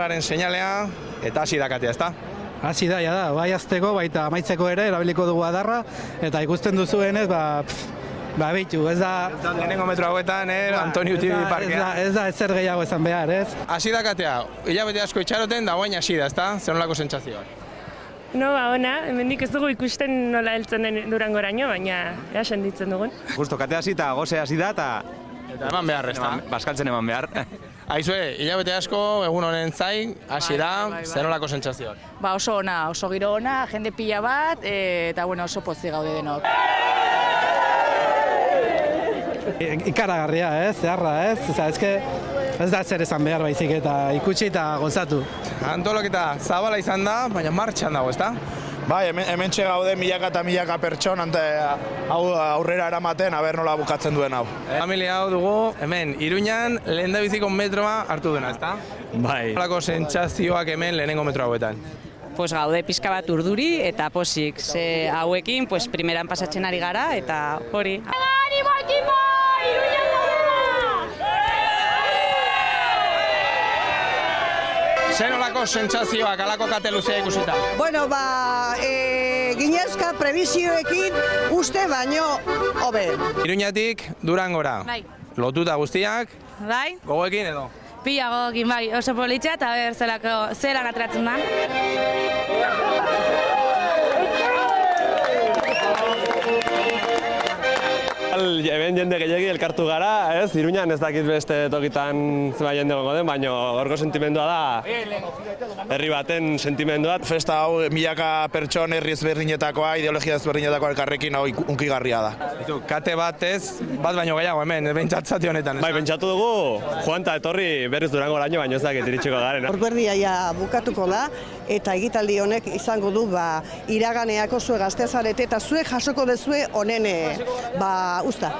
adarraren seinalea, eta hasi da katea, ezta? Hasi da, ja da, bai azteko, baita amaitzeko ere, erabiliko dugu adarra, eta ikusten duzuenez, bitu, ez da... Lehenengo metro hauetan, Antonio Utibi parkea. Ez da ezer gehiago esan behar, ez? Hasi da katea, hilabete asko itxaroten, da guain hasi da, ezta? Zer nolako sentsazioak? No, ona, hemendik ez dugu ikusten nola heltzen den Durangoraino, baina ea senditzen dugun. Justo, katea hasi eta goze hasi da, Eta eman behar, ezta? Baskaltzen eman behar. Aizue, hilabete asko, egun honen zain, hasi da, zer nolako sentsazioak? Oso ona, oso giro ona, jende pila bat, eta oso pozik gaude denok. Ikaragarria, ez? Zeharra, ez? Ez da zer esan behar baizik eta ikutsi eta gozatu. Antolaketa zabala izan da, baina martxan dago, ezta? Bai, hemen gaude milaka eta milaka pertson aurrera eramaten, aber nola bukatzen duen hau. Familia hau dugu, hemen, Iruñan lehendabiziko metroa hartu duena, ezta? Bai. Nolako sentsazioak hemen lehenengo metro hauetan? Pues gaude pixka bat urduri eta posik, ze hauekin primeran pasatzen ari gara eta hori. Zer nolako sentsazioak, alako kate luzea ikusita? Bueno, ginezka prebizioekin uste baino hobe. Iruñatik Durangora. Bai. Lotuta guztiak, Bai? gogoekin edo? Pila gogokin, bai, oso politxea eta ber zelan atratzen da. Hemen jende gehiagi elkartu gara, ez? Iruñan ez dakit beste tokitan zema jende gongo den, baina gorko sentimendua da herri baten sentimendua. Festa hau milaka pertson herri ezberdinetakoa, ideologia ezberdinetakoa elkarrekin hau unkigarria da. Kate bat ez, bat baino gehiago hemen, behintzat zati honetan. Bai, pentsatu dugu, joan eta etorri berriz Durangoraino, baina ez dakit iritsiko garen. Orberdia ja bukatuko da, eta egitaldi honek izango du iraganeako zue gaztea zarete eta zuek jasoko dezue honen usta.